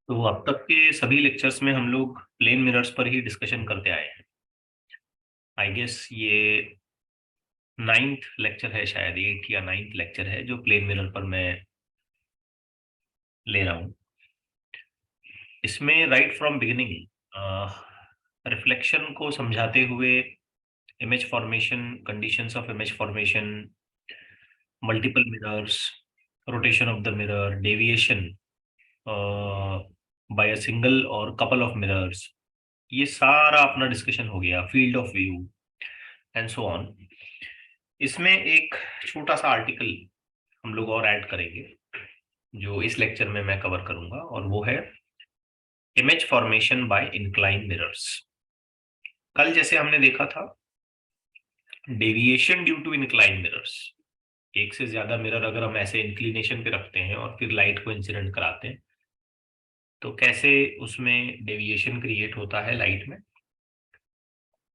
तो अब तक के सभी लेक्चर्स में हम लोग प्लेन मिरर्स पर ही डिस्कशन करते आए हैं। आई गेस ये नाइन्थ लेक्चर है, शायद 8 या 9th लेक्चर है जो प्लेन मिरर पर मैं ले रहा हूँ। इसमें राइट फ्रॉम बिगिनिंग रिफ्लेक्शन को समझाते हुए image formation, conditions of image formation, multiple mirrors, rotation of the mirror, deviation by a single और कपल ऑफ मिरर्स, ये सारा अपना डिस्कशन हो गया। Field of view and so on. इसमें एक छोटा सा आर्टिकल हम लोग और ऐड करेंगे जो इस लेक्चर में मैं कवर करूंगा, और वो है image formation by incline mirrors. कल जैसे हमने देखा था deviation due to incline mirrors, एक से ज्यादा मिरर अगर हम ऐसे इंक्लिनेशन पे रखते हैं और फिर लाइट को इंसिडेंट कराते हैं तो कैसे उसमें डेविएशन क्रिएट होता है लाइट में।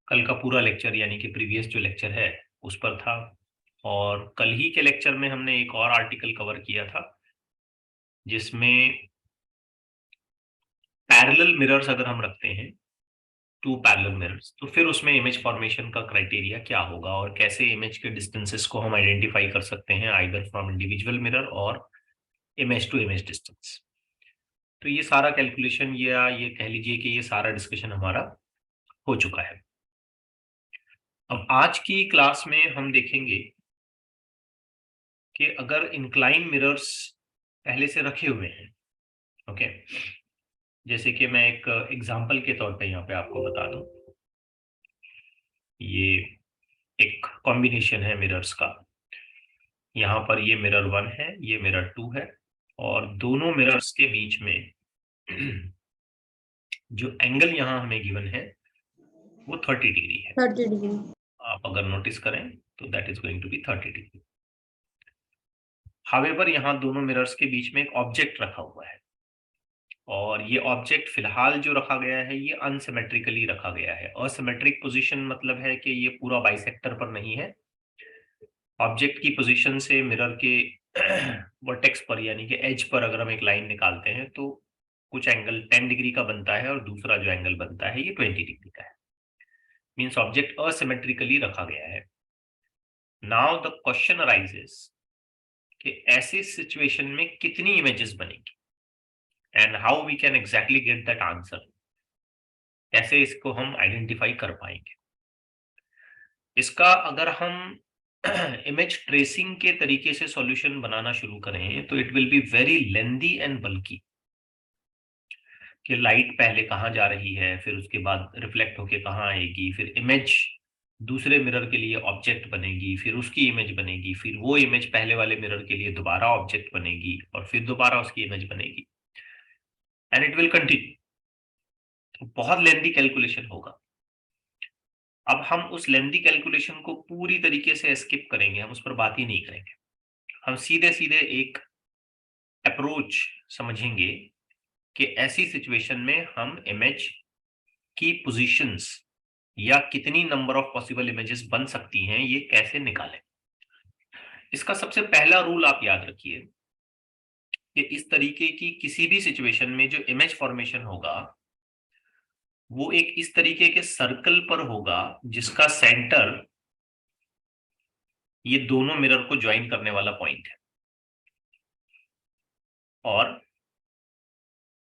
कल का पूरा लेक्चर यानी कि प्रीवियस जो लेक्चर है उस पर था, और कल ही के लेक्चर में हमने एक और आर्टिकल कवर किया था जिसमें पैरेलल मिरर्स अगर हम रखते हैं, टू पैरेलल मिरर्स, तो फिर उसमें इमेज फॉर्मेशन का क्राइटेरिया क्या होगा और कैसे इमेज के डिस्टेंसेस को हम आइडेंटिफाई कर सकते हैं आइदर फ्रॉम इंडिविजुअल मिरर और इमेज टू इमेज डिस्टेंस। तो ये सारा कैलकुलेशन या ये कह लीजिए कि ये सारा डिस्कशन हमारा हो चुका है। अब आज की क्लास में हम देखेंगे कि अगर इंक्लाइन मिरर्स पहले से रखे हुए हैं, ओके, जैसे कि मैं एक एग्जांपल के तौर पे यहाँ पे आपको बता दूं, ये एक कॉम्बिनेशन है मिरर्स का। यहाँ पर ये मिरर 1 है, ये मिरर 2 है, और दोनों मिरर्स के बीच में जो एंगल यहाँ हमें गिवन है वो 30 डिग्री है। 30 डिग्री आप अगर नोटिस करें तो that is going to be 30 degree. However यहाँ दोनों मिरर्स के बीच में एक ऑब्जेक्ट रखा हुआ है, और ये ऑब्जेक्ट फिलहाल जो रखा गया है ये अनसिमेट्रिकली रखा गया है। असिमेट्रिक पोजीशन मतलब है कि ये पूरा बाइसेक्टर पर नहीं है। ऑब्जेक्ट की पोजीशन से मिरर के वर्टेक्स पर यानी कि एज पर अगर हम एक लाइन निकालते हैं तो कुछ एंगल 10 डिग्री का बनता है और दूसरा जो एंगल बनता है ये 20 डिग्री का है। मीन्स ऑब्जेक्ट असिमेट्रिकली रखा गया है। नाउ द क्वेश्चन अराइजेस कि ऐसी सिचुएशन में कितनी इमेजेस बनेगी and how we can exactly get that answer. कैसे इसको हम आइडेंटिफाई कर पाएंगे इसका। अगर हम इमेज ट्रेसिंग के तरीके से सॉल्यूशन बनाना शुरू करें तो it will be very lengthy and bulky, कि लाइट पहले कहाँ जा रही है, फिर उसके बाद रिफ्लेक्ट होके कहाँ आएगी, फिर इमेज दूसरे मिरर के लिए ऑब्जेक्ट बनेगी, फिर उसकी इमेज बनेगी, फिर वो इमेज पहले वाले मिरर के लिए दोबारा ऑब्जेक्ट बनेगी और फिर दोबारा उसकी इमेज बनेगी, एंड इट विल कंटिन्यू। बहुत लेंदी कैलकुलेशन होगा। अब हम उस लेंदी कैलकुलेशन को पूरी तरीके से स्किप करेंगे, हम उस पर बात ही नहीं करेंगे। हम सीधे सीधे एक अप्रोच समझेंगे कि ऐसी सिचुएशन में हम इमेज की पोजीशंस या कितनी नंबर ऑफ पॉसिबल इमेजेस बन सकती हैं ये कैसे निकालें। इसका सबसे पहला रूल आप याद रखिए कि इस तरीके की किसी भी सिचुएशन में जो इमेज फॉर्मेशन होगा वो एक इस तरीके के सर्कल पर होगा जिसका सेंटर ये दोनों मिरर को ज्वाइन करने वाला पॉइंट है, और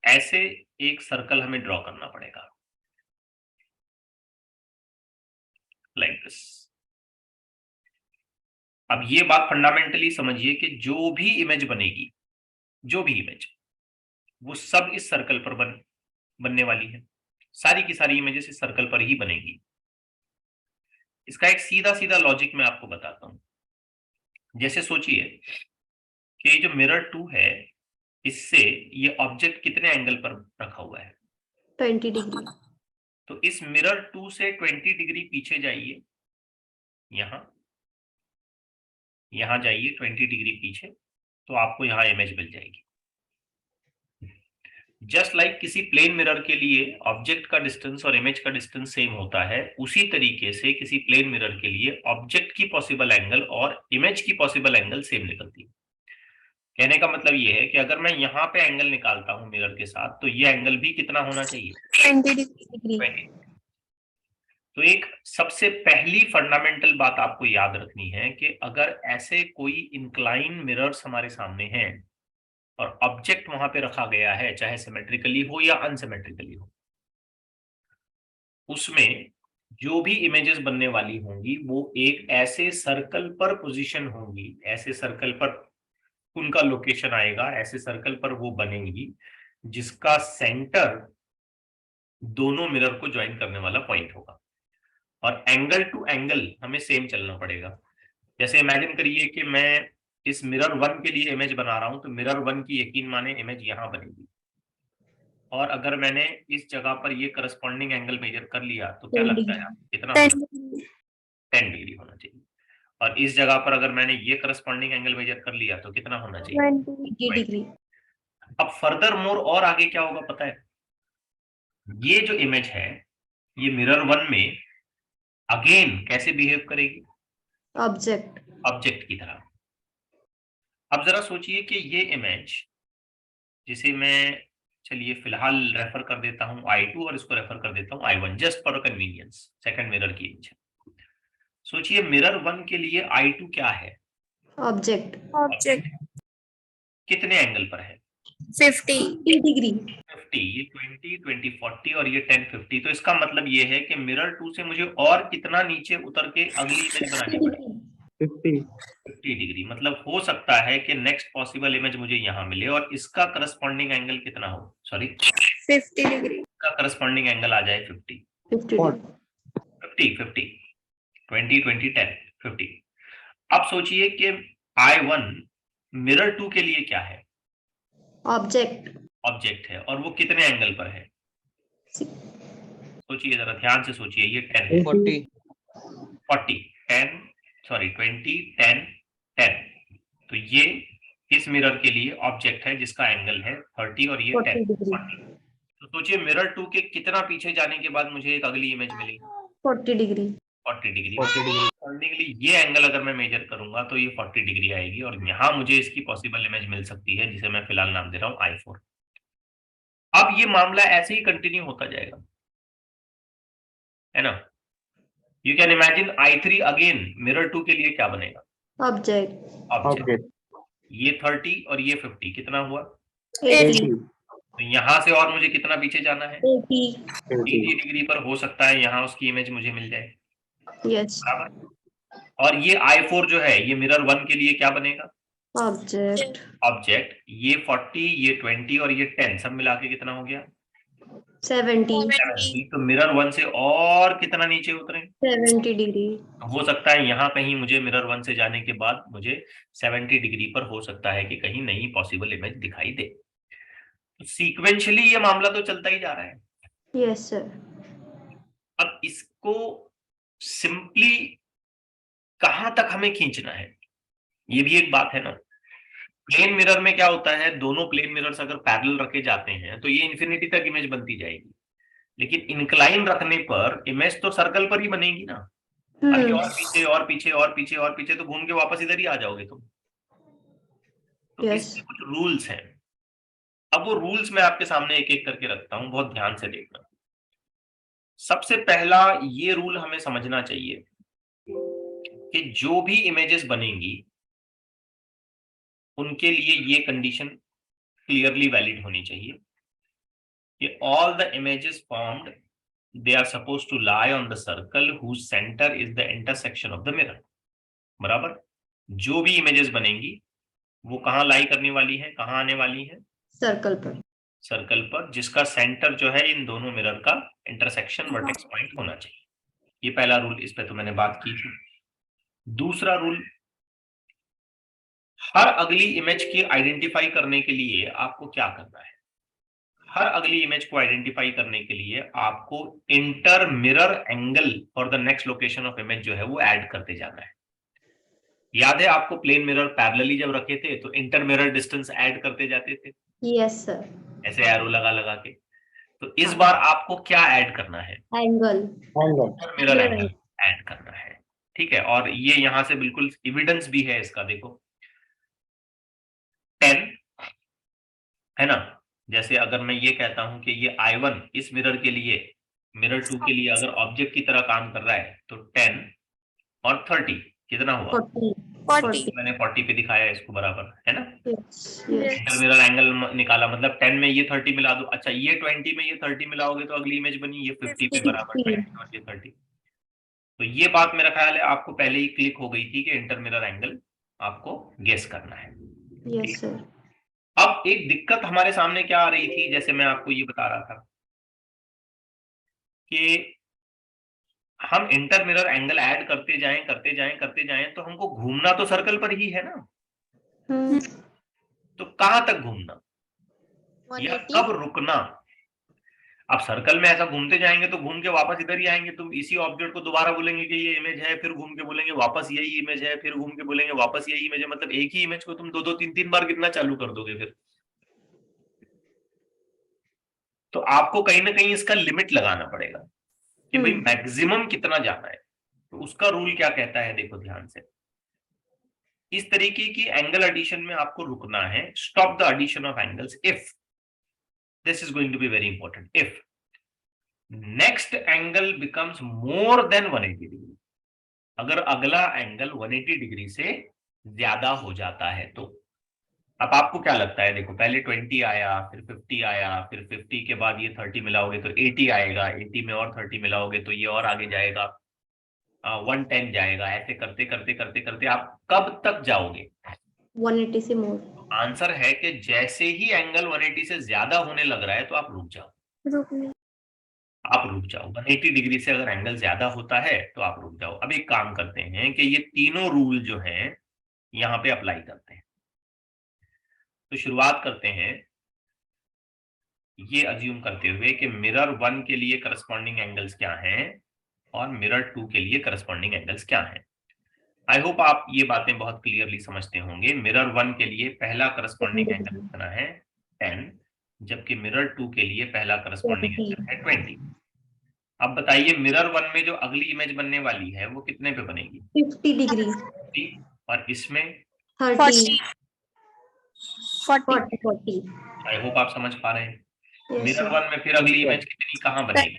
ऐसे एक सर्कल हमें ड्रॉ करना पड़ेगा लाइक दिस। अब ये बात फंडामेंटली समझिए कि जो भी इमेज बनेगी, जो भी इमेज, वो सब इस सर्कल पर बनने वाली है। सारी की सारी इमेजेस इस सर्कल पर ही बनेगी। इसका एक सीधा सीधा लॉजिक मैं आपको बताता हूं। जैसे सोचिए कि जो मिरर 2 है इससे ये ऑब्जेक्ट कितने एंगल पर रखा हुआ है, 20 डिग्री। तो इस मिरर 2 से 20 डिग्री पीछे जाइए, यहां यहां जाइए 20 डिग्री पीछे, तो आपको यहां इमेज मिल जाएगी। जस्ट लाइक किसी प्लेन मिरर के लिए ऑब्जेक्ट का डिस्टेंस और इमेज का डिस्टेंस सेम होता है, उसी तरीके से किसी प्लेन मिरर के लिए ऑब्जेक्ट की पॉसिबल एंगल और इमेज की पॉसिबल एंगल सेम निकलती है। कहने का मतलब ये है कि अगर मैं यहाँ पे एंगल निकालता हूं मिरर के साथ, तो ये एंगल भी कितना होना चाहिए? 20 डिग्री। 20। तो एक सबसे पहली फंडामेंटल बात आपको याद रखनी है कि अगर ऐसे कोई इंक्लाइन मिरर्स हमारे सामने हैं और ऑब्जेक्ट वहां पे रखा गया है, चाहे सिमेट्रिकली हो या अनसिमेट्रिकली हो, उसमें जो भी इमेजेस बनने वाली होंगी वो एक ऐसे सर्कल पर पोजीशन होंगी, ऐसे सर्कल पर उनका लोकेशन आएगा, ऐसे सर्कल पर वो बनेंगी जिसका सेंटर दोनों मिरर को ज्वाइन करने वाला पॉइंट होगा। और एंगल टू एंगल हमें सेम चलना पड़ेगा। जैसे इमेजिन करिए कि मैं इस मिरर 1 के लिए इमेज बना रहा हूं, तो मिरर 1 की यकीन माने इमेज यहां बनेगी, और अगर मैंने इस जगह पर ये करस्पॉन्डिंग एंगल मेजर कर लिया तो क्या 10 लगता है डिग्री। कितना 10 होना? डिग्री। 10 डिग्री होना चाहिए। और इस जगह पर अगर मैंने ये करस्पॉन्डिंग एंगल मेजर कर लिया तो कितना होना चाहिए? 20 डिग्री। अब फर्दर मोर और आगे क्या होगा पता है? ये जो इमेज है ये मिरर 1 में अगेन कैसे बिहेव करेगी? ऑब्जेक्ट। ऑब्जेक्ट की तरह। अब जरा सोचिए कि ये इमेज, जिसे मैं चलिए फिलहाल रेफर कर देता हूं I2 और इसको रेफर कर देता हूं I1, just for convenience, second mirror की इमेज। सोचिए मिरर 1 के लिए I2 क्या है? ऑब्जेक्ट। ऑब्जेक्ट कितने एंगल पर है? 50 डिग्री। 50। ये 20, 20, 40 और ये 10, 50। तो इसका मतलब ये है कि मिरर 2 से मुझे और कितना नीचे उतर के अगली इमेज बनानी पड़ेगी? 50 डिग्री। मतलब हो सकता है कि नेक्स्ट पॉसिबल इमेज मुझे यहाँ मिले और इसका करस्पॉन्डिंग एंगल कितना हो? Sorry, 50 degree. इसका करस्पॉन्डिंग एंगल आ जाए 50। 50 50, 50, 20, 20, 10, 50। अब सोचिए कि I1 मिरर 2 के लिए क्या है? ऑब्जेक्ट। ऑब्जेक्ट है, और वो कितने एंगल पर है? सोचिए जरा ध्यान से सोचिए, ये 10 है, 40 40, 10, सॉरी 20, 10, 10। तो ये इस मिरर के लिए ऑब्जेक्ट है जिसका एंगल है 30 और ये 10, 40। तो सोचिए मिरर 2 के कितना पीछे जाने के बाद मुझे एक अगली इमेज मिलेगी? 40 डिग्री। 40 डिग्री। अकॉर्डिंगली ये एंगल अगर मैं मेजर करूंगा तो ये 40 डिग्री आएगी, और यहाँ मुझे इसकी पॉसिबल इमेज मिल सकती है जिसे मैं फिलहाल नाम दे रहा हूँ I4। अब ये मामला ऐसे ही कंटिन्यू होता जाएगा, है ना? You can imagine I3 again mirror 2 के लिए क्या बनेगा? ऑब्जेक्ट। ऑब्जेक्ट। ये 30 और ये 50 कितना हुआ? 80। तो यहाँ से और मुझे कितना पीछे जाना है? 80। 80 डिग्री पर हो सकता है यहाँ उसकी इमेज मुझे मिल जाए, यस। बराबर। और ये I4 जो है ये मिरर 1 के लिए क्या बनेगा? ऑब्जेक्ट। ऑब्जेक्ट। ये 40, ये 20 और ये 10 सब मिला के कितना हो गया? 70। 70। तो मिरर 1 से और कितना नीचे उतरे? 70 डिग्री। हो सकता है यहाँ कहीं मुझे मिरर 1 से जाने के बाद मुझे 70 डिग्री पर हो सकता है कि कहीं नई पॉसिबल इमेज दिखाई दे। तो सीक्वेंशियली ये मामला तो चलता ही जा रहा है। Yes sir. अब इसको सिंपली कहां तक हमें खींचना है, ये भी एक बात है ना। प्लेन मिरर में क्या होता है, दोनों प्लेन मिरर्स अगर पैरेलल रखे जाते हैं तो ये इन्फिनिटी तक इमेज बनती जाएगी, लेकिन इंक्लाइन रखने पर इमेज तो सर्कल पर ही बनेगी ना। अभी और पीछे और पीछे और पीछे और पीछे तो घूम के वापस इधर ही आ जाओगे तुम। तो यस। इसके कुछ रूल्स हैं। अब वो रूल्स मैं आपके सामने एक एक करके रखता हूं, बहुत ध्यान से देखना। सबसे पहला ये रूल हमें समझना चाहिए कि जो भी इमेजेस बनेंगी उनके लिए ये कंडीशन क्लियरली वैलिड होनी चाहिए कि all the images formed they are supposed to lie on the circle whose center is the intersection of the mirror। बराबर। जो भी इमेजेस बनेंगी वो कहाँ लाई करने वाली है, कहाँ आने वाली है? सर्कल पर। सर्कल पर, जिसका सेंटर जो है इन दोनों मिरर का इंटरसेक्शन वर्टेक्स पॉइंट होना चाहिए। ये पहला रूल, इस पे तो मैंने बात की थी। दूसरा रूल, हर अगली इमेज की आइडेंटिफाई करने के लिए आपको क्या करना है? हर अगली इमेज को आइडेंटिफाई करने के लिए आपको inter mirror angle for the next location of image जो है वो ऐड करते जाना है। याद है आपको प्लेन मिरर पैरेलली जब रखे थे तो इंटर मिरर डिस्टेंस ऐड करते जाते थे, यस सर। ऐसे एरो लगा लगा के। तो इस बार आपको क्या ऐड करना है? Angle. Inter mirror angle add करना है। ठीक है, और ये यहां से बिल्कुल एविडेंस भी है इसका। देखो 10 है ना। जैसे अगर मैं ये कहता हूं कि ये I1 इस मिरर के लिए, मिरर 2 के लिए अगर ऑब्जेक्ट की तरह काम कर रहा है तो 10 और 30 कितना हुआ? 40 40 मैंने 40 पे दिखाया इसको बराबर, है ना। yes yes inter mirror angle निकाला, मतलब 10 में ये 30 मिला दो। अच्छा, ये 20 में ये 30 मिलाओगे तो अगली इमेज बनी ये 50 पे 50 बराबर 20 और ये 30। तो ये बात मेरा ख्याल है आपको पहले ही क्लिक हो गई थी कि इंटर मिरर एंगल आपको गेस करना है। yes sir अब एक दिक्कत हमारे सामने क्या आ रही थी, जैसे मैं आपको ये बता रहा था कि हम इंटर मिरर एंगल ऐड करते जाएं तो हमको घूमना तो सर्कल पर ही है ना। हम्म तो कहां तक घूमना या 180 कब रुकना? अब सर्कल में ऐसा घूमते जाएंगे तो घूम के वापस इधर ही आएंगे। तुम इसी ऑब्जेक्ट को दोबारा बोलेंगे कि ये इमेज है, फिर घूम के बोलेंगे वापस यही इमेज है, फिर घूम के बोलेंगे वापस यही इमेज है। मतलब एक ही इमेज को तुम दो दो तीन तीन बार कितना चालू कर दोगे फिर? तो आपको कहीं ना कहीं इसका लिमिट लगाना पड़ेगा कि भाई मैक्सिमम कितना जाना है। तो उसका रूल क्या कहता है, देखो ध्यान से। इस तरीके की एंगल एडिशन में आपको रुकना है। Stop the addition of angles if, this is going to be very important, if next angle becomes more than 180 degree. अगर अगला एंगल 180 डिग्री से ज्यादा हो जाता है तो। अब आपको क्या लगता है, देखो पहले 20 आया, फिर 50 आया, फिर 50 के बाद ये 30 मिलाओगे तो 80 आएगा, 80 में और 30 मिलाओगे तो ये और आगे जाएगा, 110 जाएगा। ऐसे करते करते करते करते आप कब तक जाओगे? 180 से मोर आंसर है कि जैसे ही एंगल 180 से ज्यादा होने लग रहा है तो आप रुक जाओ। रुकने आप रुक जाओ, 180 डिग्री से अगर एंगल ज्यादा होता है तो आप रुक जाओ। अब एक काम करते हैं कि ये तीनों रूल जो हैं यहाँ पे अप्लाई करते हैं। तो शुरुआत करते हैं ये अज्यूम करते हुए कि मिरर 1 के लिए करस्पॉन्डिंग एंगल्स क्या हैं और मिरर 2 के लिए करस्पॉन्डिंग एंगल्स क्या हैं। आई होप आप ये बातें बहुत क्लियरली समझते होंगे। मिरर 1 के लिए पहला करस्पॉन्डिंग एंगल कितना है? 10, जबकि मिरर 2 के लिए पहला करस्पॉन्डिंग 20 एंगल है 20। अब बताइए मिरर 1 में जो अगली इमेज बनने वाली है वो कितने पे बनेगी? 50 डिग्री 50। और इसमें 30 40 40 आई होप आप समझ पा रहे हैं। yes मिरर sir 1 में फिर अगली इमेज कितनी कहाँ बनेगी?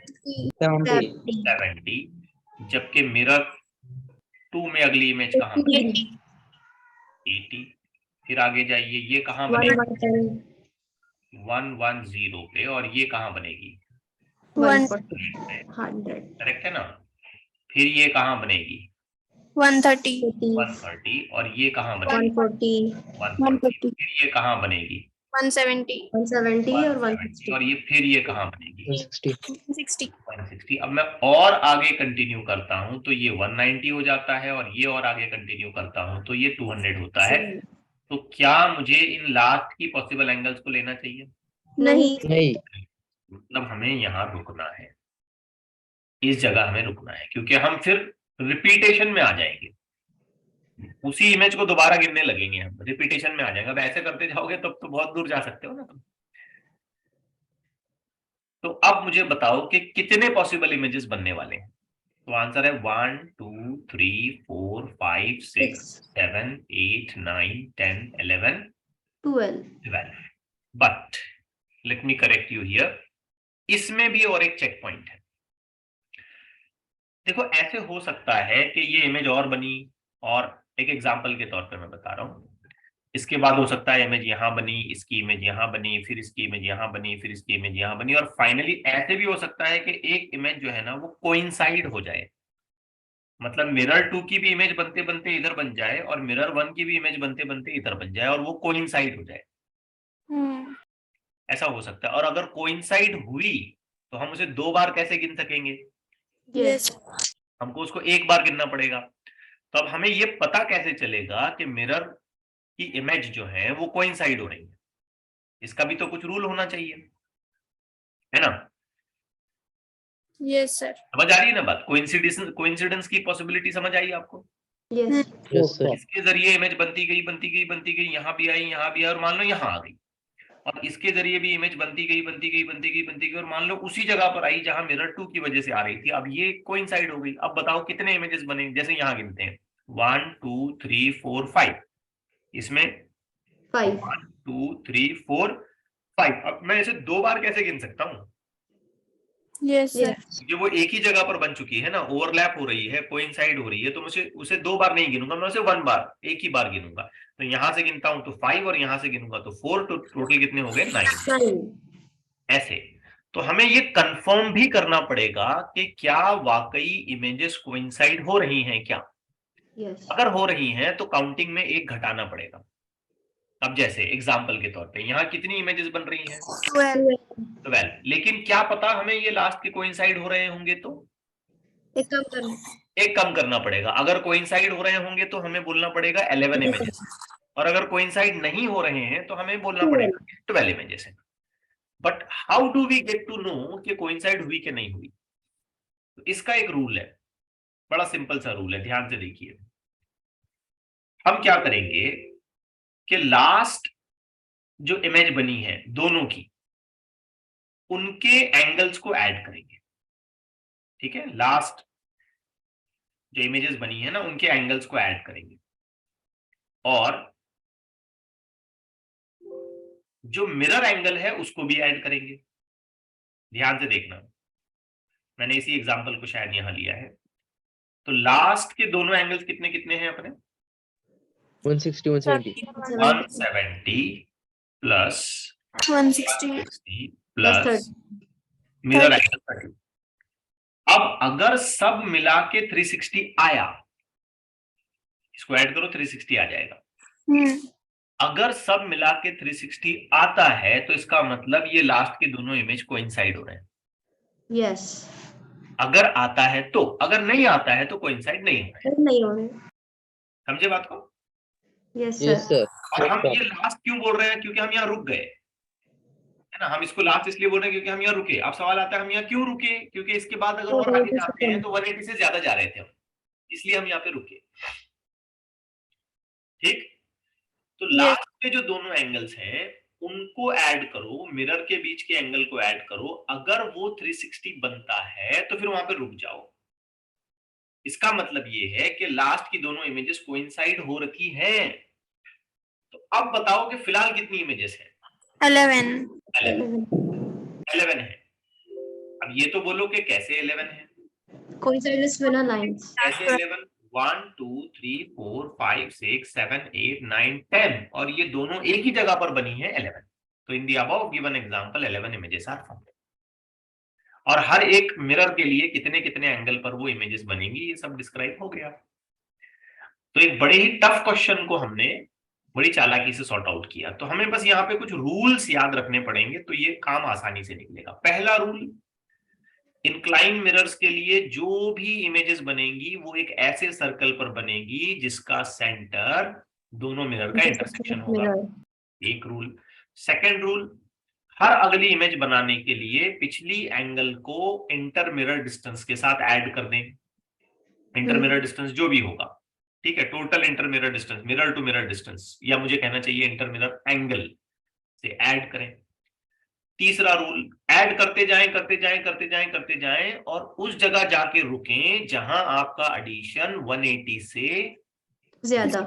70 70। जबकि मिरर 2 में अगली इमेज कहाँ 80 बनेगी? डिग्री 80। फिर आगे जाइए, ये कहाँ बनेगी? 110 110 पे। और ये कहाँ बनेगी? 140 पे। 100 करेक्ट है ना। फिर ये कहाँ बनेगी? 130 130। और ये कहाँ बनेगी? 140 140। फिर ये कहाँ बनेगी? 170 170 और 170। 160 और ये फिर ये कहाँ बनेगी? 160 160। अब मैं और आगे कंटिन्यू करता हूं तो ये 190 हो जाता है, और ये और आगे कंटिन्यू करता हूं तो ये 200 होता है। तो क्या मुझे इन लास्ट की पॉसिबल एंगल्स को लेना चाहिए? नहीं मतलब हमें यहाँ रुकना है, इस जगह हमें रुकना है, क्योंकि हम फिर रिपीटेशन में आ जाएंगे। उसी इमेज को दोबारा गिनने लगेंगे, हम रिपीटेशन में आ जाएंगे। अब ऐसे करते जाओगे तब तो बहुत दूर जा सकते हो ना तुम। तो अब मुझे बताओ कि कितने पॉसिबल इमेजेस बनने वाले हैं। तो आंसर है 1 2 3 4 5 6 7 8 9 10 11 12। But let me correct you here, इसमें भी और एक चेक पॉइंट है। देखो ऐसे हो सकता है कि ये इमेज और बनी, और एक एग्जांपल के तौर पे मैं बता रहा हूँ, इसके बाद हो सकता है इमेज यहाँ बनी, इसकी इमेज यहाँ बनी, फिर इसकी इमेज यहाँ बनी, फिर इसकी इमेज यहाँ बनी, और फाइनली ऐसे भी हो सकता है कि एक इमेज जो है ना वो कोइंसाइड हो जाए। मतलब मिरर 2 की भी इमेज बनते बनते इधर बन जाए और मिरर 1 की भी इमेज बनते बनते इधर बन जाए, और वो कोइंसाइड हो जाए। ऐसा हो सकता है। और अगर कोइंसाइड हुई तो हम उसे 2 बार कैसे गिन सकेंगे? yes हमको उसको 1 बार गिनना पड़ेगा। तो अब हमें ये पता कैसे चलेगा कि मिरर की इमेज जो है वो कोइंसाइड हो रही है? इसका भी तो कुछ रूल होना चाहिए, है ना। यस सर समझ आ रही है ना बात? कोइंसिडेंस की पॉसिबिलिटी समझ आई आपको? yes इसके जरिए इमेज बनती गई बनती गई बनती गई, यहाँ भी आई यहाँ भी आई, और मान लो यहाँ आ गई। और इसके जरिए भी इमेज बनती गई बनती गई बनती गई बनती गई, और मान लो उसी जगह पर आई जहां मिरर 2 की वजह से आ रही थी। अब ये कोइंसाइड हो गई। अब बताओ कितने इमेजेस बने? जैसे यहाँ गिनते हैं 1 2 3 4 5, इसमें 5 1 2 3 4 5। अब मैं इसे 2 बार कैसे गिन सकता हूँ? Yes, sir. yes क्योंकि वो एक ही जगह पर बन चुकी है ना, ओवरलैप हो रही है, कोइंसाइड हो रही है, तो मुझे उसे 2 बार नहीं गिनूंगा, मैं उसे 1 बार, एक ही बार गिनूंगा। तो यहां से गिनता हूं तो 5 और यहां से गिनूंगा तो 4, तो टोटल कितने हो गए? 9। 9 ऐसे तो हमें ये कंफर्म भी करना पड़ेगा कि क्या वाकई इमेजेस कोइंसाइड हो रही हैं क्या। yes अगर हो रही हैं तो काउंटिंग में एक घटाना पड़ेगा। अब जैसे एग्जाम्पल के तौर पे यहाँ कितनी इमेजेस बन रही हैं? 12. 12। लेकिन क्या पता हमें ये लास्ट के कोइंसाइड हो रहे होंगे तो एक काम करना एक कम करना पड़ेगा। अगर कोइंसाइड हो रहे होंगे तो हमें बोलना पड़ेगा 11 इमेजेस, और अगर कोइंसाइड नहीं हो रहे हैं तो हमें बोलना पड़ेगा 12 इमेजेस है। But how do we get to know कि कोइंसाइड हुई कि नहीं हुई? तो इसका एक रूल है, बड़ा सिंपल सा रूल है, ध्यान से देखिए। हम क्या करेंगे कि लास्ट जो इमेज बनी है दोनों की, उनके एंगल्स को ऐड करेंगे। ठीक है, लास्ट जो इमेजेस बनी है ना, उनके एंगल्स को ऐड करेंगे, और जो मिरर एंगल है उसको भी ऐड करेंगे। ध्यान से देखना, मैंने इसी एग्जांपल को शायद यहां लिया है। तो लास्ट के दोनों एंगल्स कितने कितने हैं अपने? 160 170 170 प्लस 160. 160 plus 30 mirror angle 30। अब अगर सब मिला के 360 आया, इसको ऐड करो, 360 आ जाएगा। Hmm. अगर सब मिला के 360 आता है तो इसका मतलब ये लास्ट के दोनों इमेज कोइंसाइड हो रहे हैं। yes अगर आता है तो, अगर नहीं आता है तो कोइंसाइड नहीं हो रहे हैं। नहीं हो रहे समझे बात को? yes yes sir sir और हम ये लास्ट क्यों बोल रहे हैं? क्योंकि हम यहाँ रुक गए, है ना। हम इसको लास्ट इसलिए बोल रहे हैं क्योंकि हम यहाँ रुके। अब सवाल आता है हम यहाँ क्यों रुके? क्योंकि इसके बाद अगर और आगे जाते हैं तो 180 से ज्यादा जा रहे थे हम, इसलिए हम यहाँ पे रुके। ठीक, तो Yes. लास्ट के जो दोनों एंगल्स हैं उनको ऐड करो, मिरर के बीच के एंगल को ऐड करो। अगर वो 360 बनता है तो फिर वहां पे रुक जाओ। इसका मतलब ये है कि लास्ट की दोनों इमेजेस कोइंसाइड हो रखी हैं। तो अब बताओ कि फिलहाल कितनी इमेजेस हैं? 11. 11 है। अब ये तो बोलो कि कैसे 11 है? coincidence बिना lines कैसे 11? 1 2 3 4 5 6 7 8 9 10, और ये दोनों एक ही जगह पर बनी है 11। तो in the above given example 11 images are found. और हर एक मिरर के लिए कितने कितने एंगल पर वो इमेजेस बनेंगी, ये सब डिस्क्राइब हो गया। तो एक बड़े ही टफ क्वेश्चन को हमने बड़ी चालाकी से सॉर्ट आउट किया। तो हमें बस यहाँ पे कुछ रूल्स याद रखने पड़ेंगे, तो ये काम आसानी से निकलेगा। पहला रूल, इंक्लाइन मिरर्स के लिए जो भी इमेजेस बनेंगी वो एक ऐसे सर्कल पर बनेगी जिसका सेंटर दोनों मिरर का इंटरसेक्शन होगा। mirror एक रूल। सेकंड रूल, हर अगली इमेज बनाने के लिए पिछली एंगल को इंटर मिरर डिस्टेंस के साथ ऐड कर दें। इंटर मिरर डिस्टेंस जो भी होगा, ठीक है, total inter mirror distance, mirror to mirror distance, या मुझे कहना चाहिए इंटर मिरर एंगल से ऐड करें। तीसरा रूल, ऐड करते जाएं करते जाएं करते जाएं करते जाएं, और उस जगह जाके रुकें जहां आपका एडिशन 180 से ज्यादा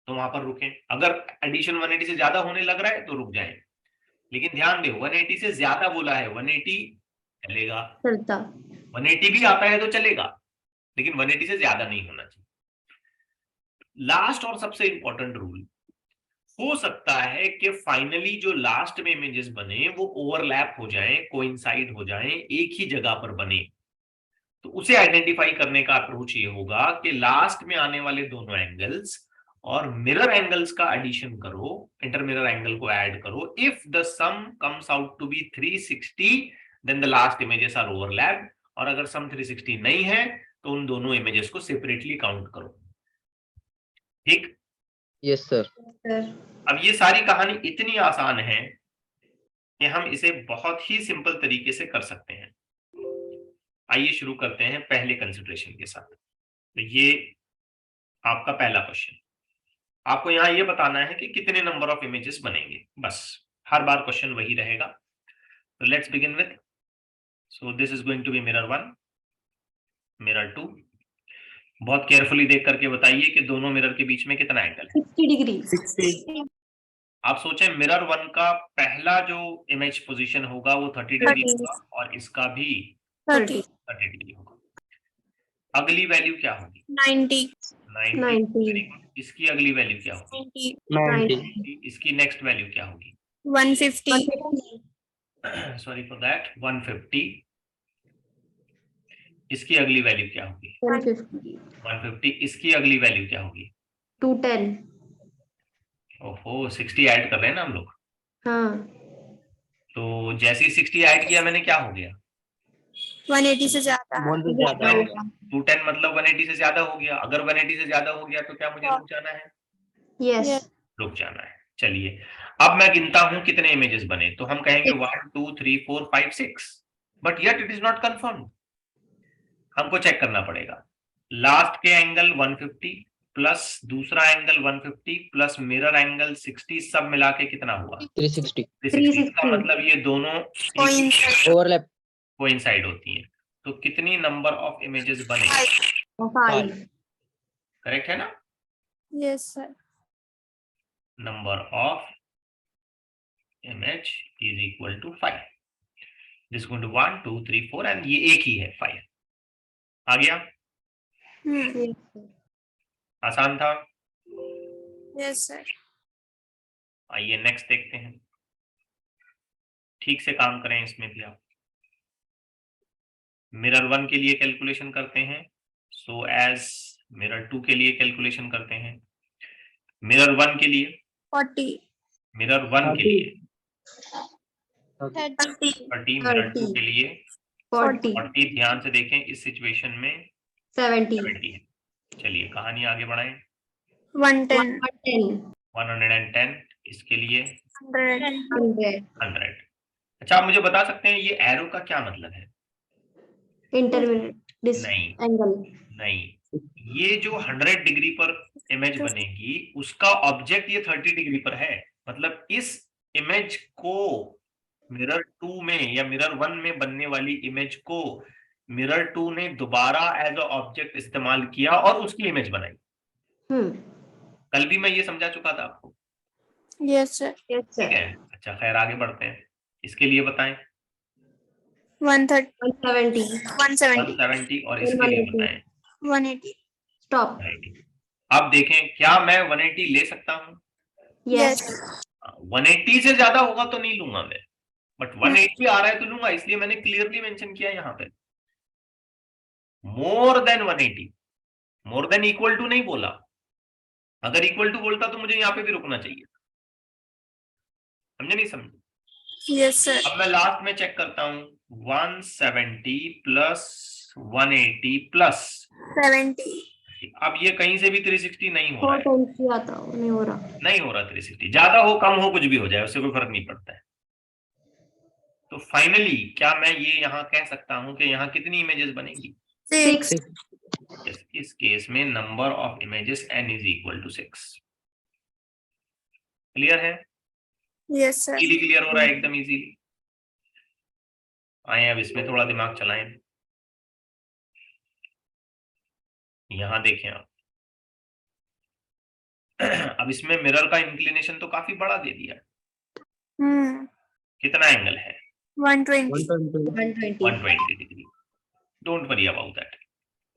तो वहां पर रुकें। अगर एडिशन 180 से ज्यादा होने लग रहा है तो रुक जाएं, लेकिन ध्यान दे 180 से ज्यादा बोला है, 180 चलेगा, चलता 180 भी आता है तो चलेगा, लेकिन 180 से ज्यादा नहीं होना चाहिए। लास्ट और सबसे इंपॉर्टेंट रूल, हो सकता है कि फाइनली जो लास्ट में इमेजेस बने वो ओवरलैप हो जाएं, कोइंसाइड हो जाएं, एक ही जगह पर बने। तो उसे आइडेंटिफाई करने का अप्रोच ये होगा कि लास्ट में आने वाले दोनों एंगल्स और मिरर एंगल्स का एडिशन करो, इंटर मिरर एंगल को ऐड करो। If the sum comes out to be 360 then the last images are overlap, और अगर सम 360 नहीं है तो उन दोनों इमेजेस को सेपरेटली काउंट करो। ठीक, yes sir अब ये सारी कहानी इतनी आसान है कि हम इसे बहुत ही सिंपल तरीके से कर सकते हैं। आइए शुरू करते हैं पहले कंसिडरेशन के साथ। तो ये आपका पहला क्वेश्चन, आपको यहाँ ये बताना है कि कितने नंबर ऑफ इमेजेस बनेंगे, बस हर बार क्वेश्चन वही रहेगा। तो let's begin with, so this is going to be mirror 1, mirror 2। बहुत केयरफुली देख करके बताइए कि दोनों मिरर के बीच में कितना एंगल है? 60 डिग्री 60। आप सोचें मिरर 1 का पहला जो इमेज पोजीशन होगा वो 30 डिग्री 30. होगा और इसका भी 30. 30 डिग्री होगा। अगली वैल्यू क्या होगी? 90. 90। 90. Very good. इसकी अगली वैल्यू क्या होगी? 90. 90. इसकी नेक्स्ट वैल्यू क्या होगी? 150. 150. Sorry for that, 150। इसकी अगली वैल्यू क्या होगी? 150. 150। इसकी अगली वैल्यू क्या होगी? 210. ओहो, 60 ऐड कर रहे हैं ना हम लोग। हाँ. तो जैसे ही 60 ऐड किया मैंने, क्या हो गया? 180 से ज्यादा है. 1 से ज्यादा हाँ. होगा। 210 मतलब 180 से ज्यादा हो गया। अगर 180 से ज्यादा हो गया तो क्या मुझे रुक जाना है? Yes. Yes. रुक जाना है। चलिए अब मैं गिनता हूं कितने इमेजेस बने, तो हम कहेंगे 1 2 3 4 5 6, but yet it is not confirm. हमको चेक करना पड़ेगा। लास्ट के एंगल 150 प्लस दूसरा एंगल 150 प्लस मिरर एंगल 60 सब मिला के कितना हुआ? 360 360 का मतलब ये दोनों Coincide. ओवरलैप कोइंसाइड होती हैं। तो कितनी नंबर ऑफ इमेजेस बने? 5. करेक्ट है ना? Yes, sir. Number of image is equal to 5। This going to 1 2 3 4 and ये एक ही है 5। आ गया? Hmm. आसान था। Yes, sir. आइए नेक्स्ट देखते हैं। ठीक से काम करें इसमें भी आप। मिरर 1 के लिए कैलकुलेशन करते हैं, सो एज मिरर 2 के लिए कैलकुलेशन करते हैं। मिरर 1 के लिए, 40. मिरर 1 के लिए 30. 30, मिरर 2 के लिए 40. 40। ध्यान से देखें, इस सिचुएशन में 70. 70 है। चलिए कहानी आगे बढ़ाएं। 110. 110. 110, इसके लिए 100. 100. 100। अच्छा, आप मुझे बता सकते हैं ये एरो का क्या मतलब है? Intermediate नहीं angle. नहीं, ये जो 100 डिग्री पर इमेज बनेगी उसका ऑब्जेक्ट ये 30 डिग्री पर है। मतलब इस इमेज को मिरर 2 में या मिरर 1 में बनने वाली इमेज को मिरर 2 ने दोबारा एज अ ऑब्जेक्ट इस्तेमाल किया और उसकी इमेज बनाई। कल भी मैं ये समझा चुका था आपको। Yes, sir. Yes, ठीक sir. है, अच्छा खैर आगे बढ़ते हैं। इसके लिए बताएं। 130. 170. 170. 170 और इसके लिए बताएं। 180. Stop. 180। अब देखें, क्या मैं 180 ले सकता हूं? Yes. 180 से ज्यादा होगा तो नहीं लूंगा मैं, बट 180 आ रहा है तो लूंगा। इसलिए मैंने क्लियरली मेंशन किया यहाँ पे more than 180। More than equal to नहीं बोला। अगर इक्वल टू बोलता तो मुझे यहाँ पे भी रुकना चाहिए। समझे नहीं समझे? Yes, sir. अब मैं लास्ट में चेक करता हूँ। 170 प्लस 180 प्लस 70. अब ये कहीं से भी 360 नहीं हो रहा 4 है। times किया था, नहीं हो रहा. नहीं हो रहा 360। ज्यादा हो कम हो कुछ भी हो जाए, उससे कोई फर्क नहीं पड़ता है। तो फाइनली क्या मैं ये यहाँ कह सकता हूँ कि यहाँ कितनी इमेजेस बनेगी? 6. इस केस में number of images n is equal to 6। Clear है? Yes, sir. इजीली क्लियर हो रहा है, एकदम इजीली। आए अब इसमें थोड़ा दिमाग चलाएं। यहां देखें आप। अब इसमें मिरर का इंक्लिनेशन तो काफी बड़ा दे दिया। कितना एंगल है? 120. 120. 120 degree. Don't worry about that.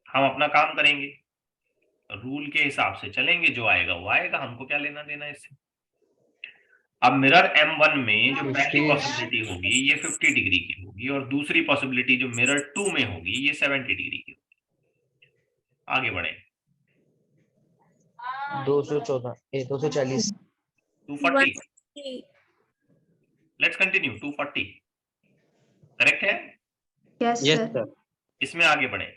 हम अपना काम करेंगे, रूल के हिसाब से चलेंगे, जो आएगा वो आएगा, हमको क्या लेना देना इससे। अब मिरर M1 में जो पहली पॉसिबिलिटी होगी ये 50 डिग्री की होगी और दूसरी पॉसिबिलिटी जो मिरर 2 में होगी ये 70 डिग्री की होगी। आगे बढ़े। 214 240 240। Let's continue. 240 करेक्ट है? Yes, yes sir. सर इसमें आगे बढ़े।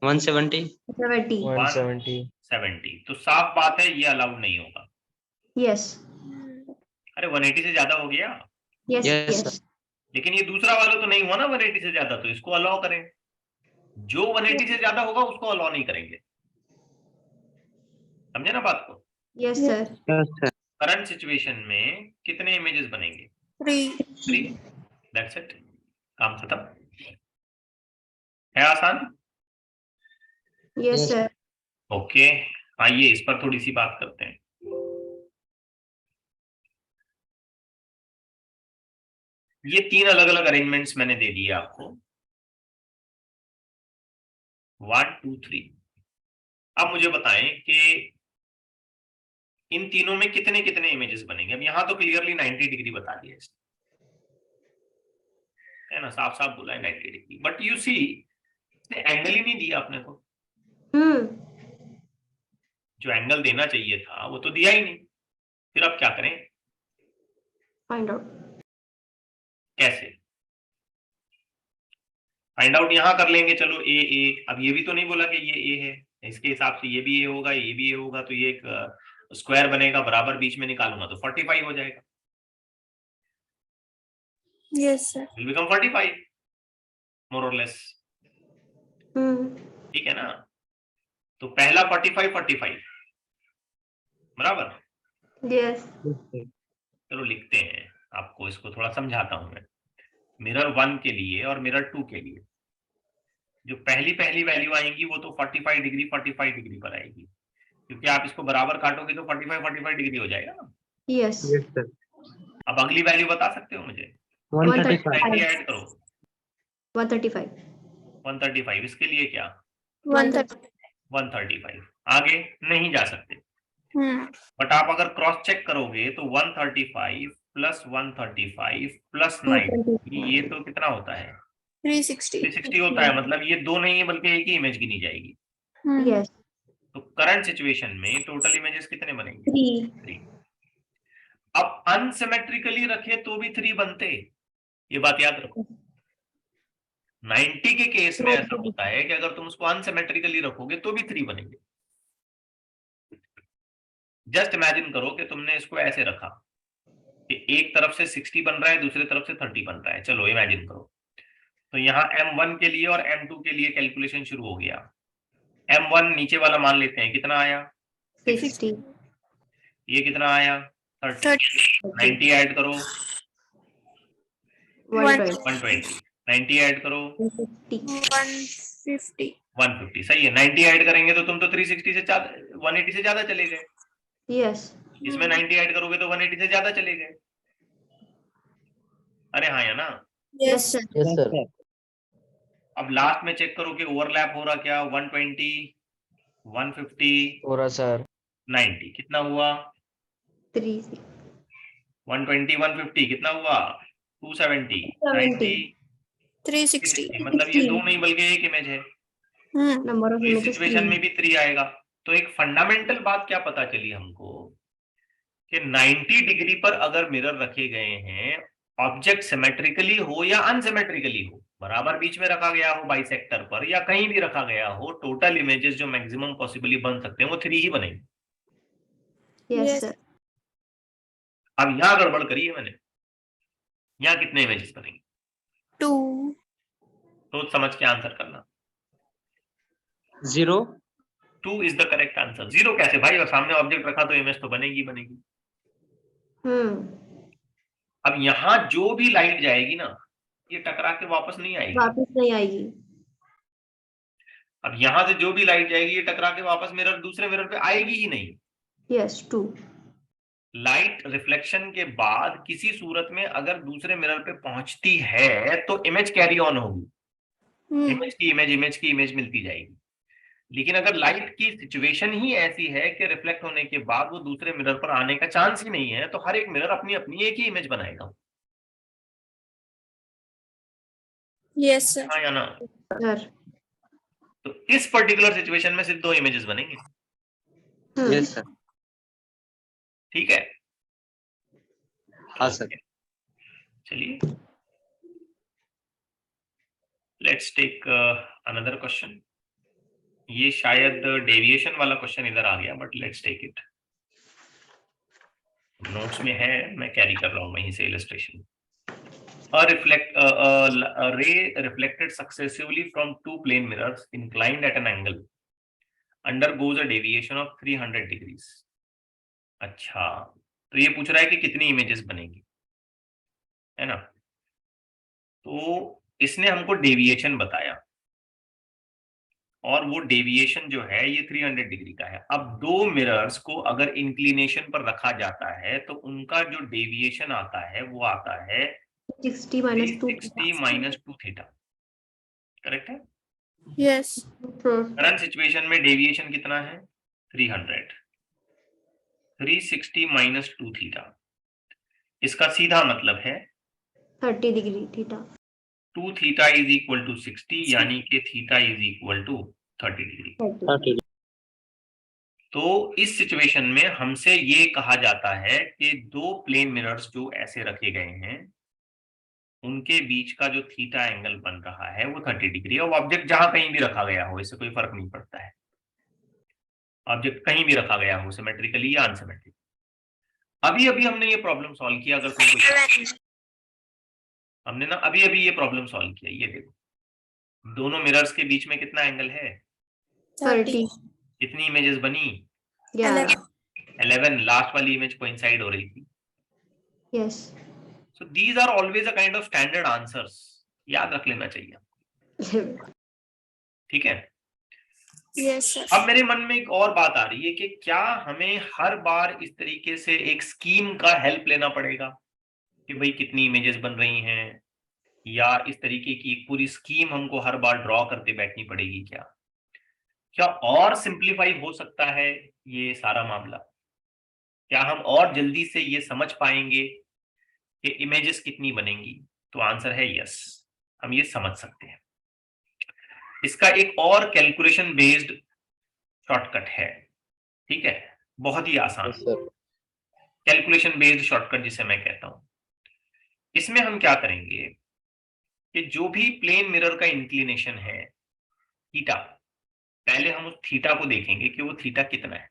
170 70. 170 तो साफ बात है ये अलाउड नहीं होगा। Yes. अरे 180 से ज्यादा हो गया। Yes, Yes, yes. sir. लेकिन ये दूसरा वाला तो नहीं हुआ ना 180 से ज्यादा, तो इसको अलाउ करें। जो 180 से ज्यादा होगा उसको अलाउ नहीं करेंगे। समझे ना बात को? Yes, sir. yes sir current situation में कितने इमेजेस बनेंगे? 3। दैट्स इट, काम खत्म। है आसान? Yes, Yes. sir. ओके, आइए इस पर थोड़ी सी बात करते हैं। ये 3 अलग अलग अरेंजमेंट्स मैंने दे दिए आपको, 1 2 3। अब मुझे बताएं कि इन तीनों में कितने कितने इमेजेस बनेंगे। अब यहां तो क्लियरली 90 डिग्री बता दिया इसने, है ना, साफ साफ बोला है 90 डिग्री, बट यू सी इसने एंगल ही नहीं दिया अपने को। जो एंगल देना चाहिए था वो तो दिया ही नहीं। फिर अब क्या करें, फाइंड आउट। कैसे फाइंड आउट? यहां कर लेंगे, चलो ए ए। अब ये भी तो नहीं बोला कि ये ए है, इसके हिसाब से ये भी ए होगा, ये भी ए होगा, तो ये एक स्क्वायर बनेगा, बराबर बीच में निकालूंगा तो 45 हो जाएगा, Yes, sir. विल बिकम 45 मोर और लेस। ठीक है ना, तो पहला 45 45 बराबर। यस। चलो लिखते हैं, आपको इसको थोड़ा समझाता हूं मैं। मिरर 1 के लिए और मिरर 2 के लिए जो पहली पहली वैल्यू आएंगी वो तो 45 डिग्री पर आएगी, क्योंकि आप इसको बराबर काटोगे तो 45 डिग्री हो जाएगा ना। यस। अब अगली वैल्यू बता सकते हो मुझे? 135 90 ऐड करो, 135 135। इसके लिए क्या? 130. 135। आगे नहीं जा सकते, Hmm. बट आप अगर क्रॉस चेक करोगे तो 135 प्लस 135 प्लस 90, ये तो कितना होता है? 360. 360 होता है। मतलब ये दो नहीं है बल्कि एक ही इमेज गिनी जाएगी। Hmm. यस। तो करंट सिचुएशन में टोटल इमेजेस कितने बनेंगे? 3। अब अनसिमेट्रिकली रखे तो भी 3 बनते, ये बात याद रखो। 90 के केस में ऐसा होता है कि अगर तुम उसको अनसिमेट्रिकली रखोगे तो भी 3 बनेंगे। जस्ट इमेजिन करो कि तुमने इसको ऐसे रखा कि एक तरफ से 60 बन रहा है, दूसरी तरफ से 30 बन रहा है। चलो इमेजिन करो, तो यहाँ M1 के लिए और M2 के लिए कैलकुलेशन शुरू हो गया। M1 नीचे वाला मान लेते हैं, कितना आया? 60 ये कितना आया? 30। 90 ऐड करो, 120। 90 ऐड करो, 150. 150। सही है, 90 ऐड करेंगे तो तुम तो 360 से ज्यादा, 180 से ज्यादा चले गए। यस। इसमें 90 ऐड करोगे तो 180 से ज्यादा चले गए। अरे हाँ या ना? Yes, sir. Yes sir. अब लास्ट में चेक करो कि ओवरलैप हो रहा क्या? 120, 150, हो रहा सर। 90 कितना हुआ? 3 120 150 कितना हुआ? 270, 90 360. 360। मतलब ये दो नहीं बल्कि एक इमेज है। Hmm. नंबर ऑफ तो इस इमेजेस सिचुएशन में भी 3 आएगा। तो एक फंडामेंटल बात क्या पता चली हमको कि 90 डिग्री पर अगर मिरर रखे गए हैं, ऑब्जेक्ट सिमेट्रिकली हो या अनसिमेट्रिकली हो, बराबर बीच में रखा गया हो बाइसेक्टर पर या कहीं भी रखा गया हो, टोटल इमेजेस जो मैक्सिमम पॉसिबली बन सकते हैं वो 3 ही बनेंगे। Yes sir. अब यहां गड़बड़ करी है मैंने, यहां कितने इमेजेस बनेंगे? 2. सोच समझ के आंसर करना। 0 2 इज द करेक्ट आंसर। 0 कैसे भाई? सामने ऑब्जेक्ट रखा तो इमेज तो बनेगी बनेगी। अब यहां जो भी लाइट जाएगी ना, ये टकरा के वापस नहीं आएगी। वापस नहीं आएगी। अब यहां से जो भी लाइट जाएगी ये टकरा के वापस मिरर, दूसरे मिरर पे आएगी ही नहीं। यस 2 लाइट रिफ्लेक्शन के बाद किसी सूरत में अगर दूसरे मिरर पे पहुंचती है तो इमेज कैरी ऑन होगी, Hmm. इमेज की इमेज मिलती जाएगी। लेकिन अगर लाइट की सिचुएशन ही ऐसी है कि रिफ्लेक्ट होने के बाद वो दूसरे मिरर पर आने का चांस ही नहीं है, तो हर एक मिरर अपनी अपनी एक ही इमेज बनाएगा। Yes, sir. हाँ या ना? सर। तो इस पर्टिकुलर सिचुएशन में सिर्फ 2 इमेजेस बनेंगे। Yes sir. ठीक है, हाँ सर। चलिए लेट्स टेक अनदर क्वेश्चन। ये शायद डेविएशन वाला क्वेश्चन इधर आ गया, but let's take it. Notes में है, मैं कैरी कर रहा हूं वहीं से illustration. A ray reflected successively from 2 plane mirrors inclined at an angle undergoes a deviation of 300 degrees. अच्छा, तो ये पूछ रहा है कि कितनी इमेजेस बनेगी, है ना? तो इसने हमको डेविएशन बताया और वो डेविएशन जो है ये 300 डिग्री का है। अब 2 मिरर्स को अगर इंक्लिनेशन पर रखा जाता है तो उनका जो डेविएशन आता है वो आता है 360 minus 2 360 minus 2 थीटा, करेक्ट है। Yes. करंट सिचुएशन में डेविएशन कितना है 300, 360 minus 2 थीटा, इसका सीधा मतलब है 30 degree theta. 2 theta is equal to 60, यानी कि theta is equal to 30 degree. 30 तो इस सिचुएशन में हमसे ये कहा जाता है कि दो प्लेन मिरर्स जो ऐसे रखे गए हैं उनके बीच का जो थीटा एंगल बन रहा है वो 30 डिग्री। और ऑब्जेक्ट जहां कहीं भी रखा गया हो, इससे कोई फर्क नहीं पड़ता है, ऑब्जेक्ट कहीं भी रखा गया हो, सिमेट्रिकली या अनसिमेट्रिकली। अभी अभी हमने ये प्रॉब्लम सॉल्व किया, अगर तुमको हमने ना अभी अभी ये प्रॉब्लम सॉल्व किया, ये देखो दोनों मिरर्स के बीच में कितना एंगल है 30। कितनी इमेजेस बनी 11। 11, लास्ट वाली इमेज कोइंसाइड हो रही थी। Yes. So these are always a kind of standard answers, याद रख लेना चाहिए, ठीक है। Yes, sir. अब मेरे मन में एक और बात आ रही है कि क्या हमें हर बार इस तरीके से एक स्कीम का हेल्प लेना पड़ेगा कि भाई कितनी इमेजेस बन रही हैं, या इस तरीके की एक पूरी स्कीम हमको हर बार ड्रॉ करते बैठनी पड़ेगी? क्या और सिंप्लीफाई हो सकता है ये सारा मामला? क्या हम और जल्दी से ये समझ पाएंगे कि इमेजेस कितनी बनेंगी? तो आंसर है यस, हम ये समझ सकते हैं। इसका एक और कैलकुलेशन बेस्ड शॉर्टकट है, ठीक है, बहुत ही आसान कैलकुलेशन बेस्ड शॉर्टकट जिसे मैं कहता हूं। इसमें हम क्या करेंगे कि जो भी प्लेन मिरर का इंक्लिनेशन है थीटा, पहले हम उस थीटा को देखेंगे कि वो थीटा कितना है,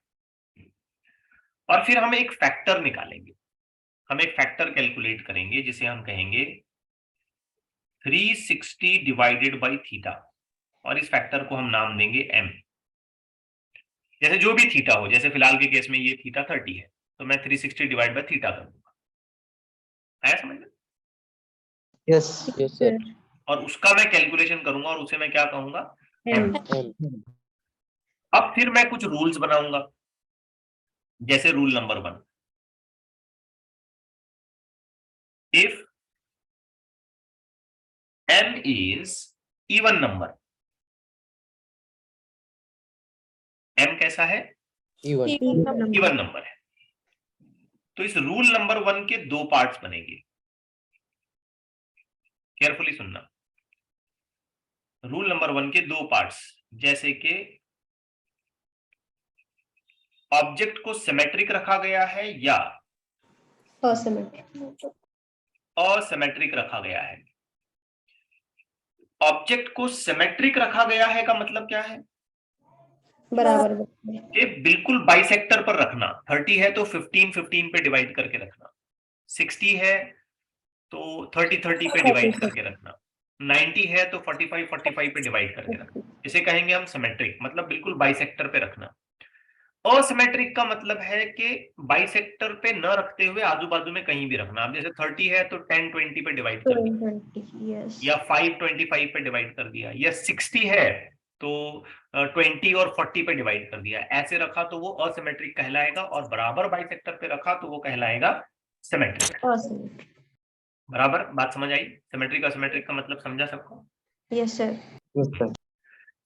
और फिर हम एक फैक्टर निकालेंगे, हम एक फैक्टर कैलकुलेट करेंगे जिसे हम कहेंगे 360 डिवाइडेड बाई थीटा, और इस फैक्टर को हम नाम देंगे m। जैसे जो भी थीटा हो, जैसे फिलहाल के केस में ये थीटा 30 है, तो मैं 360 डिवाइड बाई थीटा कर दूंगा, आया समझ में? Yes yes sir. और उसका मैं कैलकुलेशन करूंगा और उसे मैं क्या कहूंगा m। अब फिर मैं कुछ रूल्स बनाऊंगा, जैसे rule number 1, if m is even number, m कैसा है इवन इवन नंबर है, तो इस रूल नंबर 1 के दो पार्ट्स बनेंगे। केयरफुली सुनना, रूल नंबर 1 के दो पार्ट्स, जैसे कि ऑब्जेक्ट को सिमेट्रिक रखा गया है या असिमेट्रिक रखा गया है। ऑब्जेक्ट को सिमेट्रिक रखा गया है का मतलब क्या है बराबर। कि बिल्कुल बाइसेक्टर पर रखना। 30 है तो 15 15 पे डिवाइड करके रखना, 60 है तो 30 30 पे डिवाइड करके रखना, 90 है तो 45 45 पे डिवाइड करके रखना। इसे कहेंगे हम सिमेट्रिक, मतलब बिल्कुल बाइसेक्टर पे रखना। असिमेट्रिक का मतलब है कि बाइसेक्टर पे न रखते हुए आजू बाजू में कहीं भी रखना। अब जैसे 30 है तो 10 20 पे डिवाइड कर दिया, या 5 25 पे डिवाइड कर दिया, या 60 है तो 20 और 40 पे डिवाइड कर दिया। ऐसे रखा तो वो असिमेट्रिक कहलाएगा, और बराबर बाइसेक्टर पे रखा तो वो कहलाएगा सिमेट्रिक। बराबर बात समझ आई? सिमेट्रिक असिमेट्रिक का मतलब समझा सबको? Yes sir.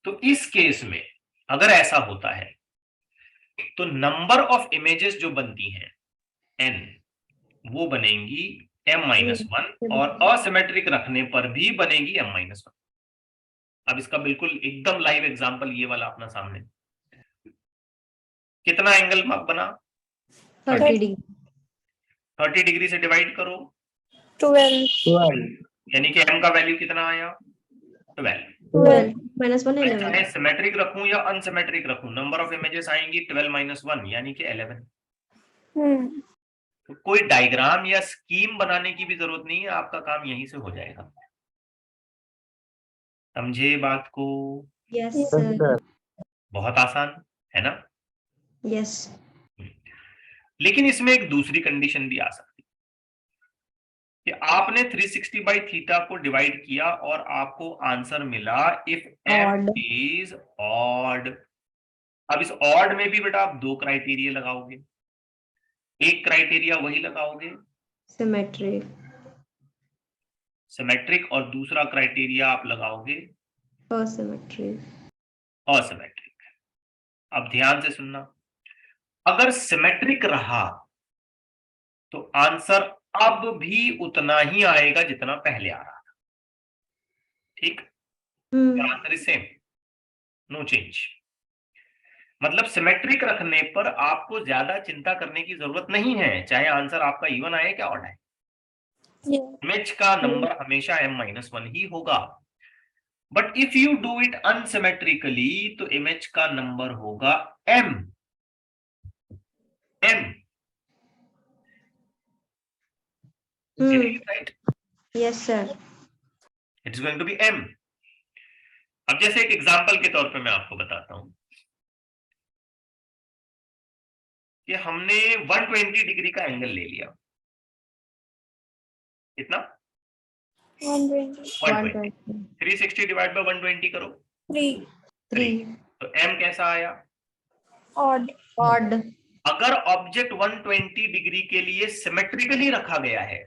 तो इस केस में अगर ऐसा होता है तो नंबर ऑफ इमेजेस जो बनती हैं n, वो बनेंगी m-1, और असिमेट्रिक रखने पर भी बनेगी m-1। अब इसका बिल्कुल एकदम लाइव एग्जांपल ये वाला अपना सामने, कितना एंगल बना 30 डिग्री। 30 डिग्री से डिवाइड करो 12. यानी कि m का वैल्यू कितना आया 12। 12 minus 1 मैं चाहे 11। सिमेट्रिक रखूं या अनसिमेट्रिक रखूं, नंबर ऑफ इमेजेस आएंगी 12 - 1 यानी कि 11। तो कोई डायग्राम या स्कीम बनाने की भी जरूरत नहीं है, आपका काम यहीं से हो जाएगा। समझे बात को? Yes sir. बहुत आसान है ना? यस। लेकिन इसमें एक दूसरी कंडीशन भी आ सकती है कि आपने 360 बाई थीटा को डिवाइड किया और आपको आंसर मिला if m Odd. Is odd. अब इस ऑड में भी बेटा आप दो क्राइटेरिया लगाओगे। एक क्राइटेरिया वही लगाओगे सिमेट्रिक। सिमेट्रिक, और दूसरा क्राइटेरिया आप लगाओगे Asymmetric. असिमेट्रिक। अब ध्यान से सुनना, अगर सिमेट्रिक रहा तो आंसर अब भी उतना ही आएगा जितना पहले आ रहा था। ठीक, answer is same, no change. मतलब सिमेट्रिक रखने पर आपको ज्यादा चिंता करने की जरूरत नहीं है, चाहे आंसर आपका इवन आए क्या ऑड आए, Yeah. इमेज का नंबर हमेशा m-1 ही होगा। But if you do it unsymmetrically तो इमेज का नंबर होगा m। Right, Yes, sir. It's going to be m। अब जैसे एक एग्जांपल के तौर पे मैं आपको बताता हूं कि हमने 120 डिग्री का एंगल ले लिया। कितना? 120. 120। 360 डिवाइड बाय 120 करो, 3. 3. तो m कैसा आया? Odd. Odd. अगर ऑब्जेक्ट 120 डिग्री के लिए सिमेट्रिकली रखा गया है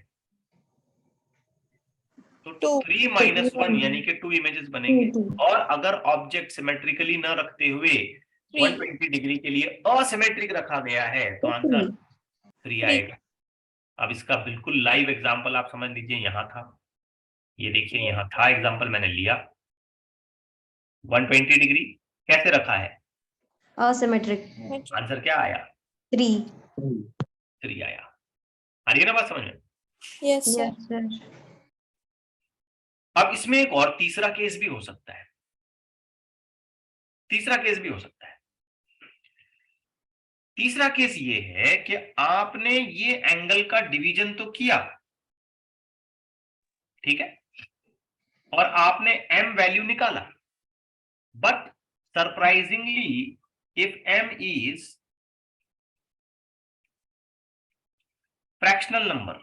तो 3 - 1 यानी कि 2 इमेजेस बनेंगे। और अगर ऑब्जेक्ट सिमेट्रिकली न रखते हुए 120 डिग्री के लिए असिमेट्रिक रखा गया है तो आंसर 3 आएगा। अब इसका बिल्कुल लाइव एग्जांपल आप समझ लीजिए, यहां था, ये देखिए यहां था एग्जांपल मैंने लिया, 120 डिग्री कैसे रखा है, Asymmetric. आंसर क्या आया? 3. 3 आया। आ रही है ना बात समझ में? Yes, sir. Yes, sir. अब इसमें एक और तीसरा केस भी हो सकता है, तीसरा केस भी हो सकता है। तीसरा केस ये है कि आपने ये एंगल का डिवीजन तो किया, ठीक है, और आपने m वैल्यू निकाला, but surprisingly if m is fractional number,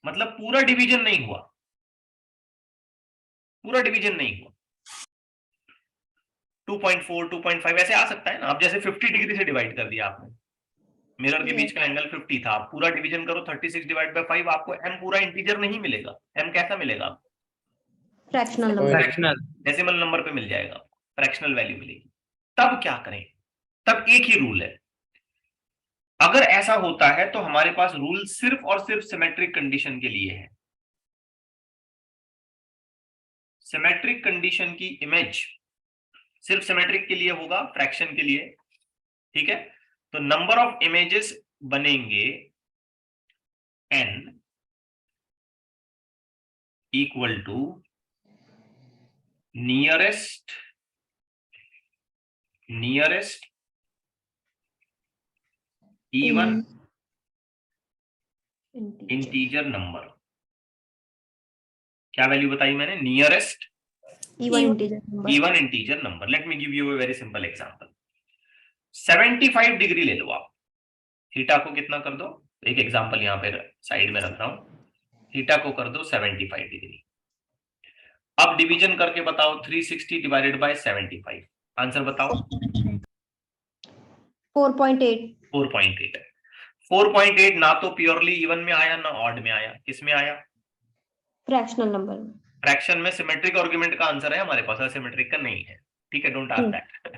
मतलब पूरा डिवीजन नहीं हुआ, पूरा डिवीजन नहीं हुआ, 2.4 2.5 ऐसे आ सकता है ना। अब जैसे 50 डिग्री से डिवाइड कर दिया आपने, मिरर के बीच का एंगल 50 था, पूरा डिवीजन करो 36 डिवाइड बाय 5, आपको m पूरा इंटीजर नहीं मिलेगा, m कैसा मिलेगा? Fractional number. Fractional. Decimal number पे मिल जाएगा, फ्रैक्शनल वैल्यू मिलेगी। तब क्या करें? तब एक ही रूल है, अगर ऐसा होता है तो हमारे पास रूल सिर्फ और सिर्फ सिमेट्रिक कंडीशन के लिए है। सिमेट्रिक कंडीशन की इमेज सिर्फ सिमेट्रिक के लिए होगा, फ्रैक्शन के लिए, ठीक है। तो नंबर ऑफ इमेजेस बनेंगे n equal to nearest even integer number. क्या वैल्यू बताई मैंने? Nearest Even integer number. Even integer number. Let me give you a very simple example. 75 degree ले लो आप, थीटा को कितना कर दो, एक एग्जांपल यहां पे साइड में रख रहा हूं, थीटा को कर दो 75 डिग्री। अब डिवीजन करके बताओ 360 डिवाइडेड बाय 75, आंसर बताओ। 4.8. 4.8 है। 4.8 ना तो प्योरली इवन में आया ना ऑड में आया, किस में आया? Fractional number. फ्रैक्शन में। सिमेट्रिक आर्गुमेंट का आंसर है हमारे पास, असिमेट्रिक का नहीं है, ठीक है, डोंट आस्क दैट।